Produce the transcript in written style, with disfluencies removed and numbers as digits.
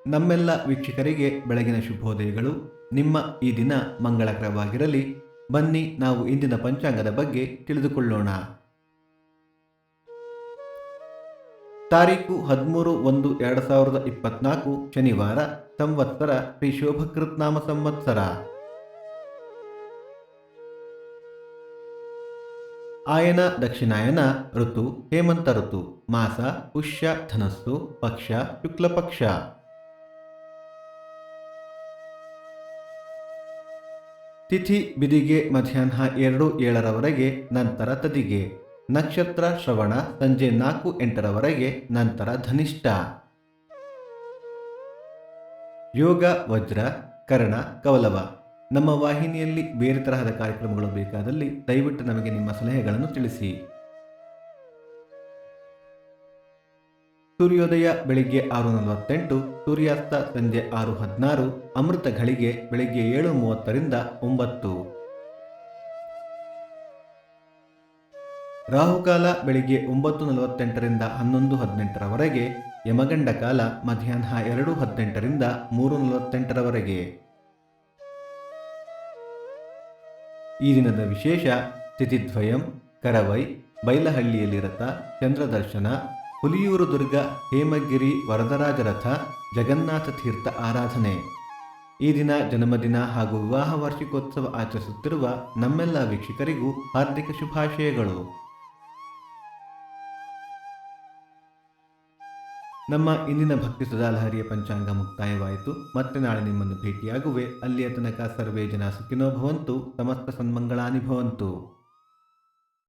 ನಮ್ಮೆಲ್ಲ ವೀಕ್ಷಕರಿಗೆ ಬೆಳಗಿನ ಶುಭೋದಯಗಳು. ನಿಮ್ಮ ಈ ದಿನ ಮಂಗಳಕರವಾಗಿರಲಿ. ಬನ್ನಿ ನಾವು ಇಂದಿನ ಪಂಚಾಂಗದ ಬಗ್ಗೆ ತಿಳಿದುಕೊಳ್ಳೋಣ. ತಾರೀಕು 13/1/2024 ಶನಿವಾರ, ಸಂವತ್ಸರ ಶ್ರೀ ಶೋಭಕೃತ್ ನಾಮ ಸಂವತ್ಸರ. ಆಯನ ದಕ್ಷಿಣಾಯನ, ಋತು ಹೇಮಂತ ಋತು, ಮಾಸ ಪುಷ್ಯ ಧನಸ್ಸು, ಪಕ್ಷ ಶುಕ್ಲ ಪಕ್ಷ. ತಿಥಿ ಬಿದಿಗೆ ಮಧ್ಯಾಹ್ನ 2:07 ನಂತರ ತದಿಗೆ. ನಕ್ಷತ್ರ ಶ್ರವಣ ಸಂಜೆ 4:08 ನಂತರ ಧನಿಷ್ಠ. ಯೋಗ ವಜ್ರ, ಕರ್ಣ ಕವಲವ. ನಮ್ಮ ವಾಹಿನಿಯಲ್ಲಿ ಬೇರೆ ತರಹದ ಕಾರ್ಯಕ್ರಮಗಳು ಬೇಕಾದಲ್ಲಿ ದಯವಿಟ್ಟು ನಮಗೆ ನಿಮ್ಮ ಸಲಹೆಗಳನ್ನು ತಿಳಿಸಿ. ಸೂರ್ಯೋದಯ ಬೆಳಿಗ್ಗೆ 6:48, ಸೂರ್ಯಾಸ್ತ ಸಂಜೆ 6:16, ಅಮೃತ ಘಳಿಗೆ ಬೆಳಿಗ್ಗೆ 7:30ರಿಂದ 9. ರಾಹುಕಾಲ ಬೆಳಿಗ್ಗೆ 9:48ರಿಂದ 11:18, ಯಮಗಂಡ ಕಾಲ ಮಧ್ಯಾಹ್ನ 2:18ರಿಂದ 3:48. ಈ ದಿನದ ವಿಶೇಷ: ತಿಥಿದ್ವಯಂ, ಕರವೈ, ಬೈಲಹಳ್ಳಿಯಲ್ಲಿ ರಥ, ಚಂದ್ರದರ್ಶನ, ಹುಲಿಯೂರು ದುರ್ಗ, ಹೇಮಗಿರಿ ವರದರಾಜ ರಥ, ಜಗನ್ನಾಥ ತೀರ್ಥ ಆರಾಧನೆ. ಈ ದಿನ ಜನ್ಮದಿನ ಹಾಗೂ ವಿವಾಹ ವಾರ್ಷಿಕೋತ್ಸವ ಆಚರಿಸುತ್ತಿರುವ ನಮ್ಮೆಲ್ಲ ವೀಕ್ಷಕರಿಗೂ ಹಾರ್ದಿಕ ಶುಭಾಶಯಗಳು. ನಮ್ಮ ಇಂದಿನ ಭಕ್ತಿ ಸುಧಾಲಹರಿಯ ಪಂಚಾಂಗ ಮುಕ್ತಾಯವಾಯಿತು. ಮತ್ತೆ ನಾಳೆ ನಿಮ್ಮನ್ನು ಭೇಟಿಯಾಗುವೆ. ಅಲ್ಲಿಯ ತನಕ ಸರ್ವೇ ಜನ ಸುಖಿನೋ ಭವಂತು, ಸಮಸ್ತ ಸನ್ಮಂಗಳಾನಿ ಭವಂತು.